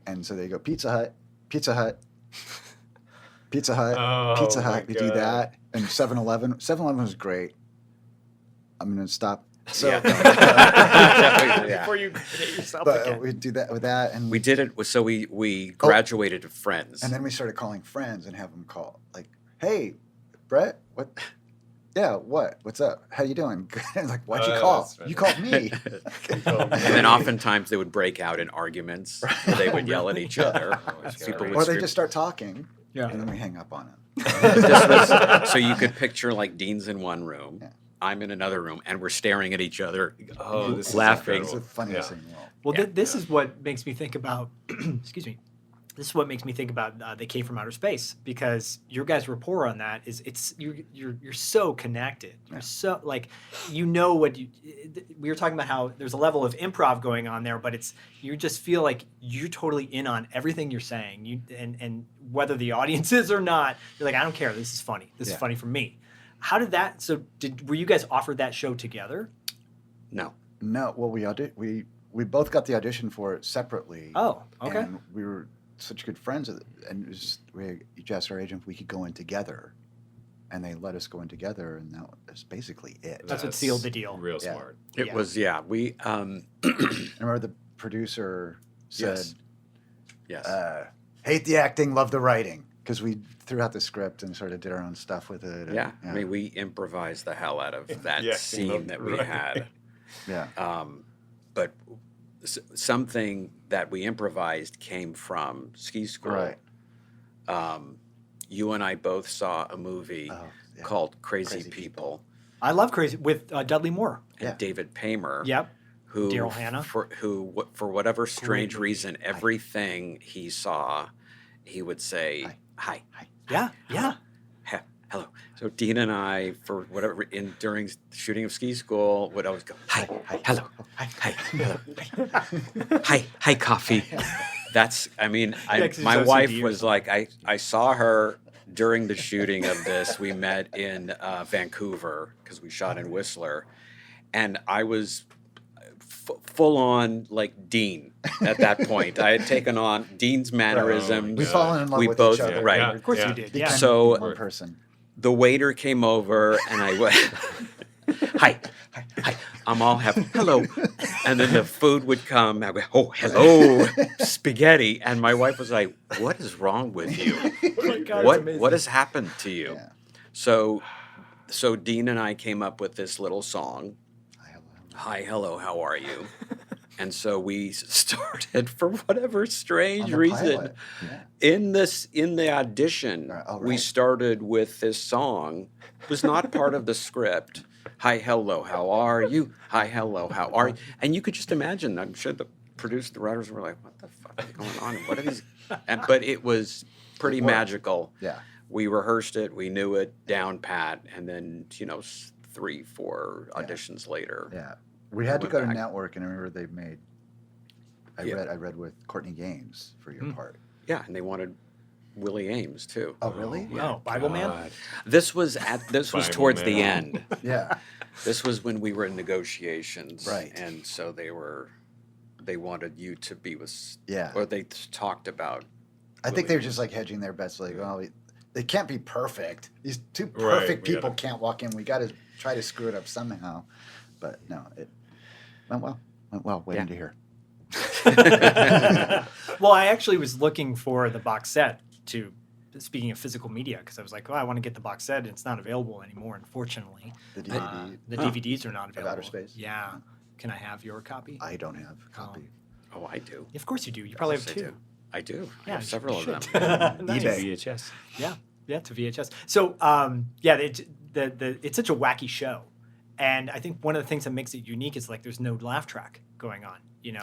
And so they go Pizza Hut, Pizza Hut, Pizza Hut, Oh, Pizza my Hut. We do God. that. And 7-Eleven. 7-Eleven was great. I'm going to stop. So, Yeah. Definitely, yeah. Before you hit yourself but again. we'd do that with that. And We did it. So we graduated to friends. And then we started calling friends and have them call, like, "Hey, Brett, what? Yeah, what? What's up? How you doing?" Like, "Why'd you call? that's funny. You called me." And then oftentimes they would break out in arguments. Or they would yell at each other. People would Or they scream. just start talking, Yeah. and then we hang up on them. This was, so you could picture like Dean's in one room, Yeah. I'm in another room, and we're staring at each other, Oh, this is laughing. It's the incredible. funniest Yeah. thing in the world. Well, Yeah. this is what makes me think about. Excuse me. This is what makes me think about They Came from Outer Space, because your guys' rapport on that is you're so connected. You're so like what you. We were talking about how there's a level of improv going on there, but it's you just feel like you're totally in on everything you're saying. And whether the audience is or not, you're like, I don't care. This is funny. This is Yeah. funny for me. How did that? So were you guys offered that show together? No. No, well, we both got the audition for it separately. Oh, okay. And we were such good friends, and it was we each asked our agent if we could go in together, and they let us go in together, and that was basically it. That's what sealed the deal. Real Yeah. smart. It Yeah. was, yeah. We, I remember the producer said, yes. "Hate the acting, love the writing," because we threw out the script and sort of did our own stuff with it. and- Yeah. I mean, we improvised the hell out of that Yeah, scene that we right. had. yeah. But something that we improvised came from ski school. Right. You and I both saw a movie Oh, yeah. called Crazy, Crazy People, I love Crazy with Dudley Moore. and Yeah. David Paymer. Yep. Who Daryl Hannah. for whatever strange movie. reason, everything he saw, he would say hi. Yeah. Yeah. Hello. So Dean and I, for whatever during shooting of Ski School, would always go hi, hello, hi, hello, hi, coffee. That's. I mean, Yeah, 'cause my it's wife OCD or was like, I saw her during the shooting of this. We met in Vancouver because we shot in Whistler, and I was full on like Dean at that point. I had taken on Dean's mannerisms. We've fallen in love We with both- each other. right. Yeah. Of course Yeah. you did. You Yeah. can't So- be one person. The waiter came over and I went, hi, I'm all happy, hello. And then the food would come. I went, oh, hello, spaghetti. And my wife was like, what is wrong with you? Oh my God, it's What amazing. has happened to you? Yeah. So Dean and I came up with this little song, Hi, hello. hi, hello, how are you? And so we started, for whatever strange On the reason, pilot. Yeah. in the audition, Oh, we right. started with this song. It was not part of the script. Hi, hello, how are you? Hi, hello, how are you? And you could just imagine. I'm sure the producers, the writers were like, "What the fuck is going on? What are these?" But it was pretty magical. Yeah. We rehearsed it. We knew it down pat, and then 3, 4 auditions later. Yeah. We had to went go to back. network, and I remember they made. I Yeah. read with Courtney Gaines for your part. Yeah, and they wanted Willie Ames too. Oh, really? Oh, Bible Man. God. This was Bible towards the man. end. Yeah. This was when we were in negotiations, Right. And so they wanted you to be with, Yeah. or they talked about. I think they were just like hedging their bets, like, well, they can't be perfect. These two Right, perfect we people gotta- can't walk in. We got to try to screw it up somehow. But no, it went well. Went well. Waiting to hear. Well, I actually was looking for the box set to. Speaking of physical media, because I was like, oh, I want to get the box set, and it's not available anymore, unfortunately. The DVD. The Huh. DVDs are not available. Outer Space? Yeah. Can I have your copy? I don't have a copy. Oh, I do. Of course you do. You probably Yes, have I two. do. I do. I Yeah, have several of them. Nice. eBay. VHS. Yeah, to VHS. So, it's such a wacky show, and I think one of the things that makes it unique is like there's no laugh track going on.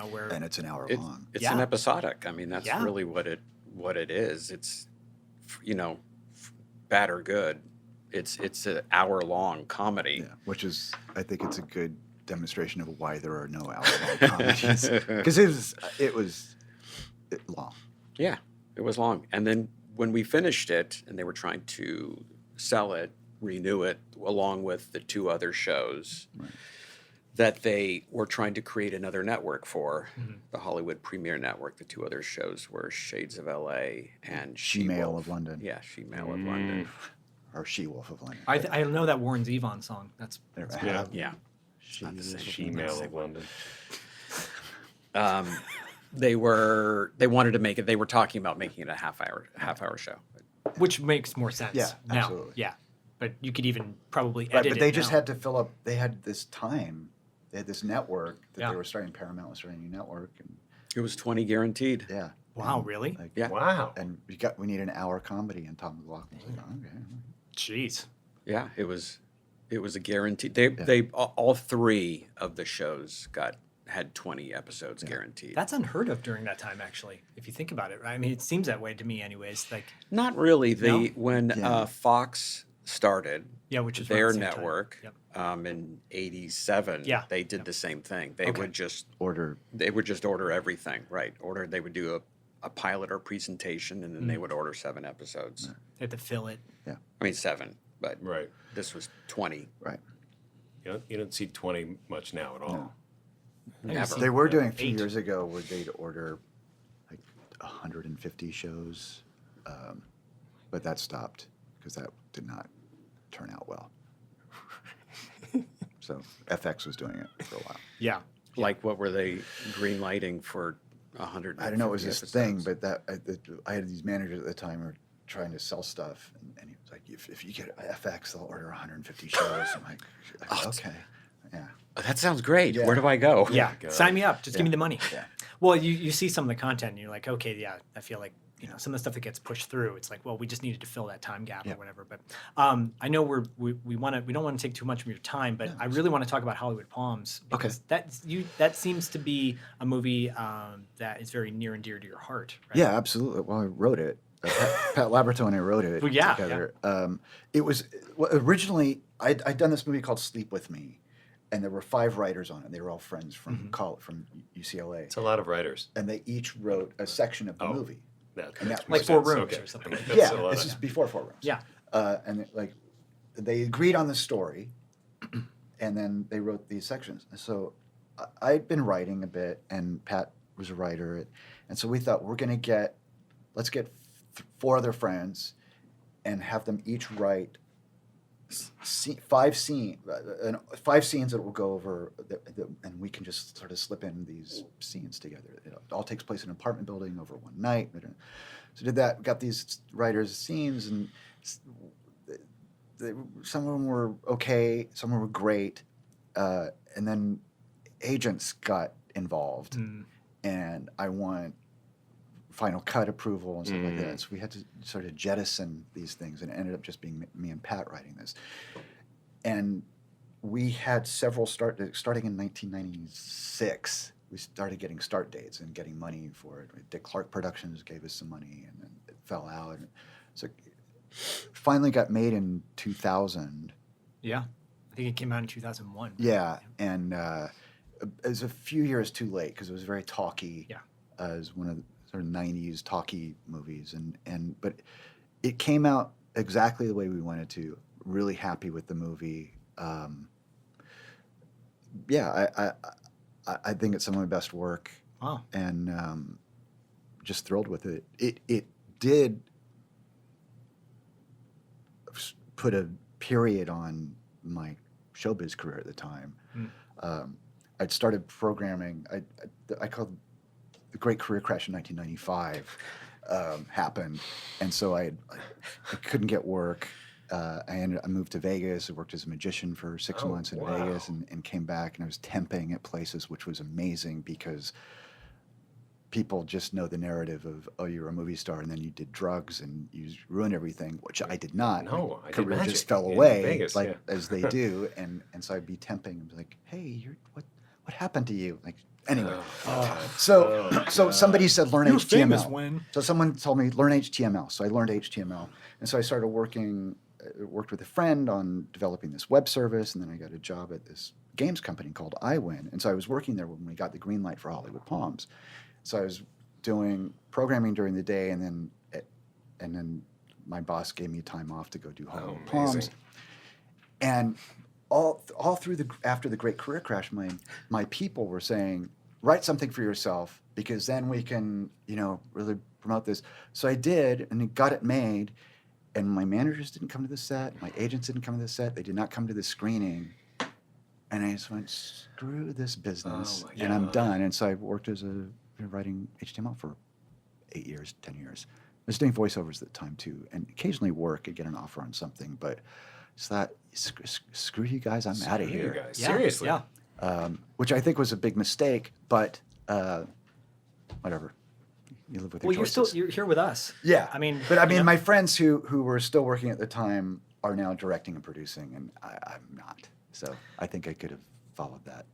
Where And it's an hour It- long. It's Yeah. an episodic. I mean, that's Yeah. really what it is. It's, bad or good. It's an hour-long comedy. Yeah. Which is, I think it's a good demonstration of why there are no hour-long comedies. Because it was long. Yeah, it was long. And then when we finished it and they were trying to sell it, renew it, along with the two other shows that they were trying to create another network for, the Hollywood Premiere Network. The two other shows were Shades of L.A. and She-Male She-Wolf of London. Yeah, She-Male of London. Or She-Wolf of London. I know that Warren Zevon song. That's Yeah. Yeah. She-Wolf of She-Male of London. They wanted to make it. They were talking about making it a half hour show. which makes more sense. Yeah, now. absolutely. Yeah, but you could even probably edit Right, but they it just now. had to fill up. They had this time. They had this network that Yeah. they were starting. Paramount was starting a new network, and It was 20 guaranteed. yeah. Wow, And, really? Like, Yeah. Wow. And we need an hour comedy, and Tom McLaughlin was like, okay. Jeez. Yeah, it was a guarantee. They all three of the shows had 20 episodes guaranteed. That's unheard of during that time, actually. If you think about it, right? I mean, it seems that way to me, anyways. Like, Not really. No? When Yeah. Fox started yeah, which is their around the same time. network Yep. in '87, Yeah. they did the same thing. They Okay. would just Order. order everything, right? They would do a pilot or presentation, and then they would order 7 episodes. They had to fill it. I mean 7, but Right. this was 20. Right. You don't see 20 much now at all. No. Never. They were doing a few 8. years ago where they'd order like 150 shows, but that stopped because that did not turn out well. So FX was doing it for a while. Yeah. Like, what were they green lighting for 100? I don't know, it was this thing, but I had these managers at the time who were trying to sell stuff, and he was like, if you get FX, they'll order 150 shows. I'm like, okay, yeah. That sounds great. Yeah. Where do I go? Yeah. God. Sign me up. Just give me the money. Yeah. Well, you see some of the content and you're like, okay, yeah, I feel like, some of the stuff that gets pushed through, it's like, well, we just needed to fill that time gap Yeah. or whatever. But I know we don't want to take too much of your time, but I really want to talk about Hollywood Palms because that seems to be a movie that is very near and dear to your heart. Right? Yeah, absolutely. Well, I wrote it. Pat Labrato and I wrote it Well, yeah, together. It was originally I'd done this movie called Sleep With Me, and there were 5 writers on it. They were all friends from college, from UCLA, It's a lot of writers. and they each wrote a section of the movie. That And makes that- more Like 4 sense. rooms Okay. or something. That's Yeah, a lot this of- is before 4 Rooms. Yeah. And they agreed on the story, and then they wrote these sections. And so I'd been writing a bit, and Pat was a writer, and so we thought let's get 4 other friends, and have them each write 5 scenes that will go over, and we can just sort of slip in these scenes together. It all takes place in an apartment building over one night. So did that, got these writers' scenes, and some of them were okay, some of them were great, and then agents got involved, and I want final cut approval and stuff like that. So we had to sort of jettison these things, and it ended up just being me and Pat writing this. And we had several starting in 1996. We started getting start dates and getting money for it. Dick Clark Productions gave us some money, and then it fell out. So it finally got made in 2000. Yeah. I think it came out in 2001. Yeah, and it was a few years too late because it was very talky. Yeah. As one of the sort of 90s talky movies, but it came out exactly the way we wanted to. Really happy with the movie. I think it's some of my best work. Wow. And just thrilled with it. It did put a period on my showbiz career at the time. I'd started programming. I called the Great Career Crash in 1995 happened, and so I couldn't get work. I moved to Vegas. I worked as a magician for 6 months in Vegas, and came back, and I was temping at places, which was amazing because people just know the narrative of, oh, you're a movie star, and then you did drugs and you ruined everything, which I did not. No, My I did career magic just fell in away, Vegas, like yeah. as they do, and so I'd be temping and be like, hey, what happened to you? Like, anyway. So somebody said learn You're HTML. famous when. So someone told me learn HTML. So I learned HTML, and so I started worked with a friend on developing this web service, and then I got a job at this games company called iWin. And so I was working there when we got the green light for Hollywood Palms. So I was doing programming during the day, and then and then my boss gave me time off to go do Hollywood Oh, Palms. amazing. And all through after the great career crash, my people were saying, write something for yourself because then we can, really promote this. So I did, and got it made. And my managers didn't come to the set. My agents didn't come to the set. They did not come to the screening. And I just went, screw this business, Oh my and I'm God. done. And so I worked as writing HTML for 8 years, 10 years. I was doing voiceovers at the time too, and occasionally work and get an offer on something. But it's that screw you guys, I'm out of Screw you here. guys. Yeah, Seriously. Yeah. Which I think was a big mistake, but whatever. You live with your Well, choices. you're here with us. Yeah, I mean, but I you mean, know. my friends who were still working at the time are now directing and producing, and I'm not. So I think I could have followed that.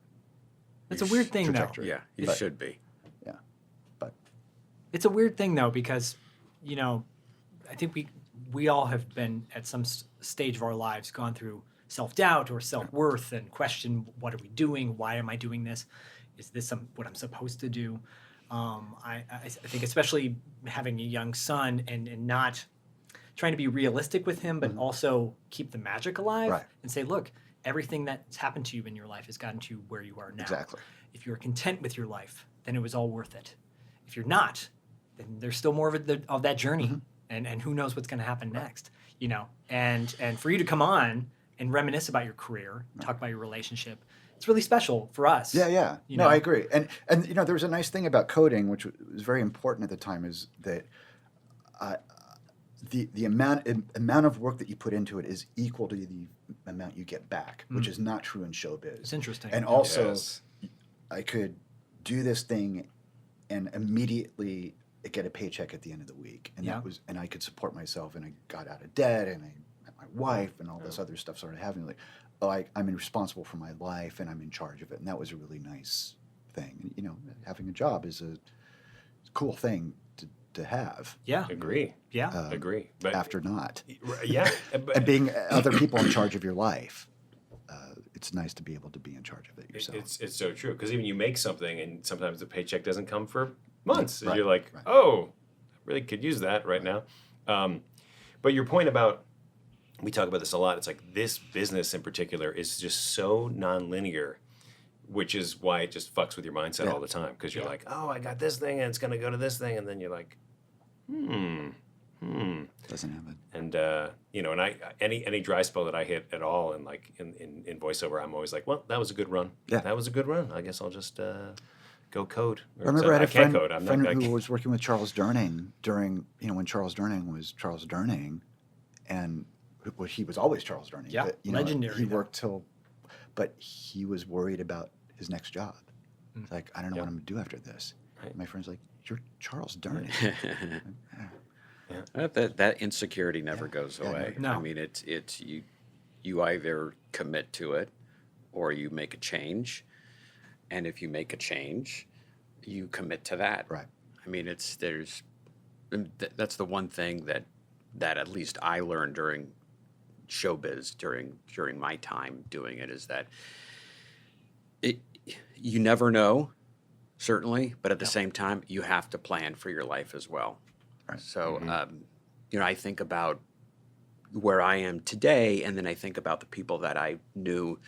It's a weird thing, though. trajectory. Yeah, you But- should be. Yeah, but It's a weird thing though because, I think we all have been at some stage of our lives gone through self-doubt or self-worth and question, what are we doing? Why am I doing this? Is this what I'm supposed to do? I think especially having a young son and not trying to be realistic with him, but also keep the magic alive Right. and say, look, everything that's happened to you in your life has gotten to where you are now. exactly. If you're content with your life, then it was all worth it. If you're not, then there's still more of that journey, and who knows what's going to happen next, And for you to come on and reminisce about your career, talk about your relationship, it's really special for us. Yeah. You No, know? I agree. And there was a nice thing about coding, which was very important at the time, is that the amount of work that you put into it is equal to the amount you get back, which is not true in showbiz. It's interesting. And also, Yes. I could do this thing and immediately get a paycheck at the end of the week, and Yeah. and I could support myself, and I got out of debt, and I met my wife, and all this other stuff started happening. Like, I'm responsible for my life, and I'm in charge of it, and that was a really nice thing. Having a job is a cool thing to have. Yeah. Agree. Yeah. Agree. But After not, yeah. and being other people in charge of your life, it's nice to be able to be in charge of it yourself. It's so true because even you make something and sometimes the paycheck doesn't come for months. And Right, you're like, right. oh, I really could use that right now. But your point about, we talk about this a lot. It's like this business in particular is just so nonlinear, which is why it just fucks with your mindset Yeah. all the time. Because you're like, oh, I got this thing and it's going to go to this thing. And then you're like, Doesn't happen. And and I any dry spell that I hit at all in voiceover, I'm always like, well, that was a good run. Yeah. That was a good run. I guess I'll just go code. I remember I had a can't friend, code. I'm friend not who gonna. was working with Charles Durning during, when Charles Durning was Charles Durning, and he was always Charles Durning. Yeah, but, legendary, He though. worked but he was worried about his next job. It's like, I don't know Yeah. what I'm going to do after this. Right. My friend's like, you're Charles Durning. That insecurity never goes Yeah, away. no. I mean, it's you either commit to it or you make a change, and if you make a change, you commit to that. Right. I mean, that's the one thing that at least I learned during showbiz during my time doing it is that you never know, certainly, but at the same time, you have to plan for your life as well. Right. So, I think about where I am today, and then I think about the people that I knew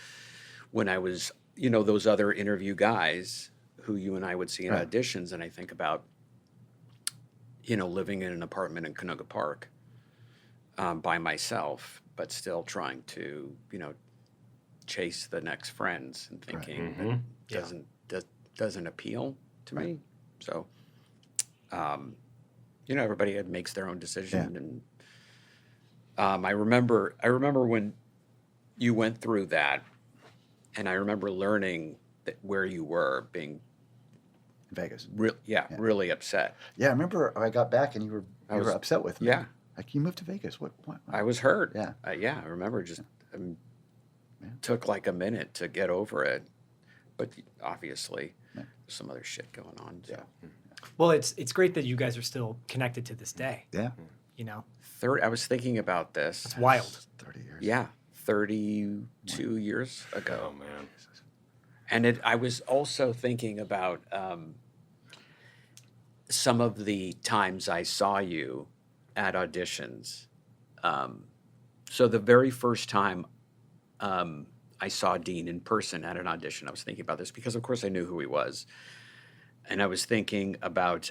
when I was, those other interview guys who you and I would see in Right. auditions, and I think about, living in an apartment in Canoga Park by myself, but still trying to, chase the next friends and thinking that doesn't appeal to me. So, everybody makes their own decision, and I remember when you went through that, and I remember learning that where you were being In Vegas. really upset. Yeah, I remember I got back and you were upset with me. Yeah. Like, you moved to Vegas. What? I was hurt. Yeah. I remember just took like a minute to get over it, but obviously there's some other shit going on. So. Yeah. Well, it's great that you guys are still connected to this day. Yeah. I was thinking about this. It's wild. 30 years. Yeah, 32 years ago. Oh man. And I was also thinking about some of the times I saw you at auditions. So the very first time I saw Dean in person at an audition, I was thinking about this because, of course, I knew who he was, and I was thinking about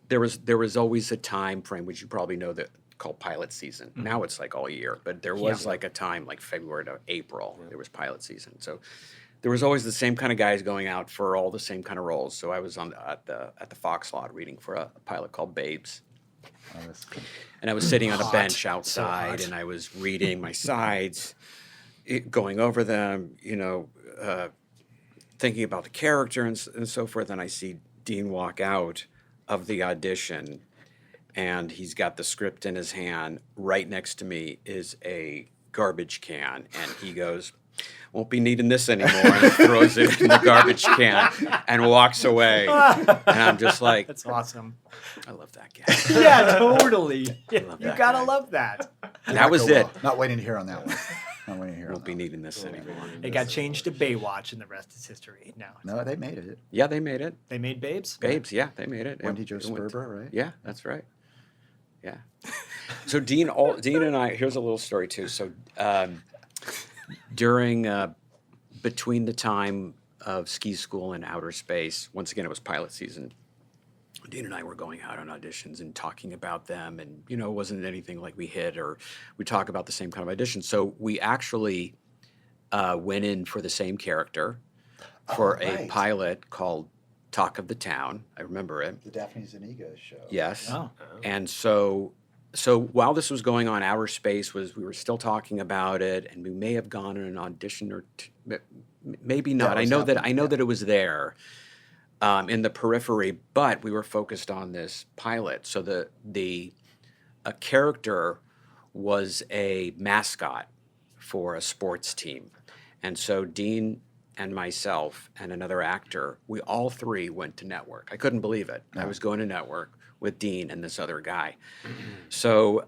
there was always a time frame, which you probably know, that called pilot season. Now it's like all year, but there was like a time like February to April. There was pilot season, so there was always the same kind of guys going out for all the same kind of roles. So I was at the Fox lot reading for a pilot called Babes. And I was sitting on a bench outside, and I was reading my sides, going over them, thinking about the character and so forth. And I see Dean walk out of the audition, and he's got the script in his hand. Right next to me is a garbage can, and he goes, "Won't be needing this anymore," and throws it in the garbage can and walks away. And I'm just like, That's awesome. I love that guy. Yeah, totally. You love that gotta guy. love that. That was it. Not waiting to hear on that one. Not waiting to hear on Won't that be one. needing this anymore. It got changed to Baywatch, and the rest is history. Now No, they made it. Yeah, they made it. they made Babes. Babes, yeah, they made it. Wendy Jo It went- Sperber, right? Yeah, that's right. Yeah. So Dean and I, here's a little story too. So during, between the time of ski school and outer space, once again, it was pilot season. Dean and I were going out on auditions and talking about them, and it wasn't anything like we hit or we talk about the same kind of audition. So we actually went in for the same character for a right. pilot called Talk of the Town. I remember it. The Daphne Zuniga show. Yes. Oh. And so while this was going on, outer space we were still talking about it, and we may have gone on an audition or maybe not. it was I know happening, that it was there in the periphery, but we were focused on this pilot. So a character was a mascot for a sports team, and so Dean and myself and another actor, we all three went to network. I couldn't believe it. I was going to network with Dean and this other guy. So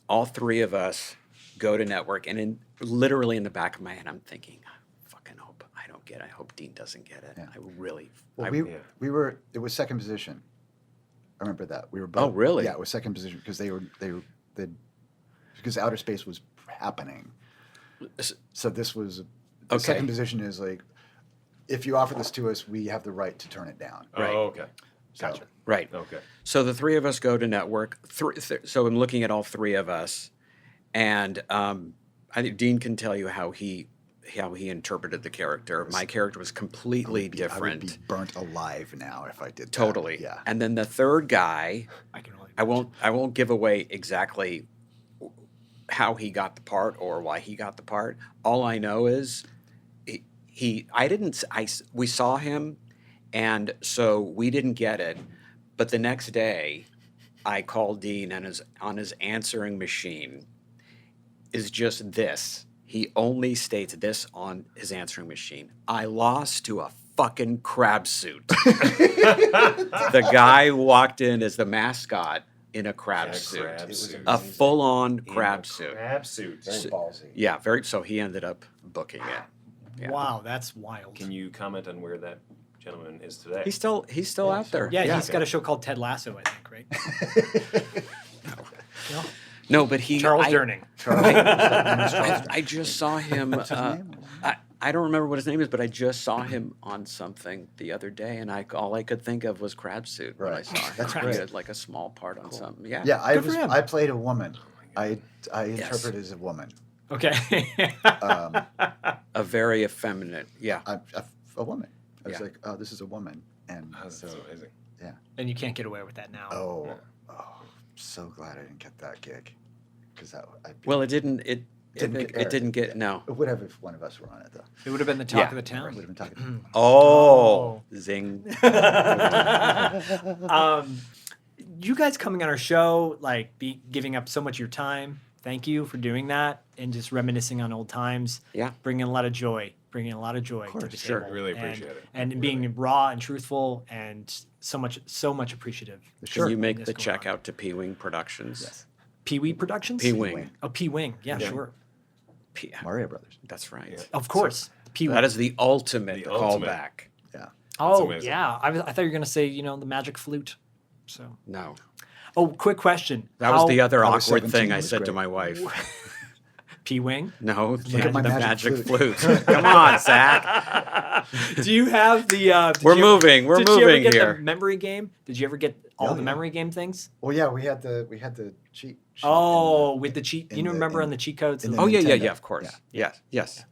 all three of us go to network, and literally in the back of my head, I'm thinking, I fucking hope I don't get it. I hope Dean doesn't get it. Yeah. I really. Well, I- we were. It was second position. I remember that we were both. Oh, really? Yeah, it was second position because because outer space was happening. So this was the Okay. second position is like, if you offer this to us, we have the right to turn it down. Right. Oh, okay. So, Gotcha. Right. Okay. So the three of us go to network. So I'm looking at all three of us, and I think Dean can tell you how he interpreted the character. My character was completely I would different. be burnt alive now if I did that. Totally. Yeah. And then the third guy, I can only. I won't give away exactly how he got the part or why he got the part. All I know is we saw him, and so we didn't get it. But the next day, I called Dean, and on his answering machine is just this. He only states this on his answering machine: "I lost to a fucking crab suit." The guy walked in as the mascot in a crab suit. Crab suit. A full-on In a crab suit. Crab suit. Very ballsy. Yeah, so he ended up booking it. Yeah. Wow, that's wild. Can you comment on where that gentleman is today? He's still out there. Yeah, he's got a show called Ted Lasso, I think, right? No? No, but Charles I, Durning. I just saw him. What's his name? I don't remember what his name is, but I just saw him on something the other day, and all I could think of was crab suit when I Right. saw him. That's He great. had like a small part on something. Yeah. Yeah, Good for him. I played a woman. I Yes. interpreted as a woman. Okay. A very effeminate. Yeah. A woman. I was Yeah. like, oh, this is a woman. And Oh, that's so amazing. And you can't get away with that now. oh, so glad I didn't get that gig. Because Well, it didn't. It Didn't didn't get get no. it would have if one of us were on it, though. It would have been the talk Yeah. of the Would town. have been talking. Oh, zing. You guys coming on our show, like giving up so much of your time. Thank you for doing that and just reminiscing on old times. Yeah. Bringing a lot of joy to the course, sure. table. Really And- appreciate it. And being raw and truthful and so much appreciative. Can you make This the going check on. out to P-Wing Productions? Yes. Pee Wee Productions? P-Wing. Oh, P Wing. Yeah, Yeah. sure. Mario Brothers. That's right. Yeah. Of course. P Wing. That is the ultimate The ultimate. callback. Yeah. Oh, amazing. yeah. I thought you were going to say, the magic flute. So, No. oh, quick question. That was the other I was awkward 17, thing it I was said to great. my wife. P-wing. No, at my the magic magic flute. flute. Come on, Zach. Do you have the? We're moving. We're Did you ever moving get here. the memory game? Did you ever get all Oh, the yeah. memory game things? Well, yeah, we had the cheat sheet. Oh, in with the cheat. in You the- remember in- on the cheat codes? in the Oh yeah, Nintendo. of course. Yeah. Yes.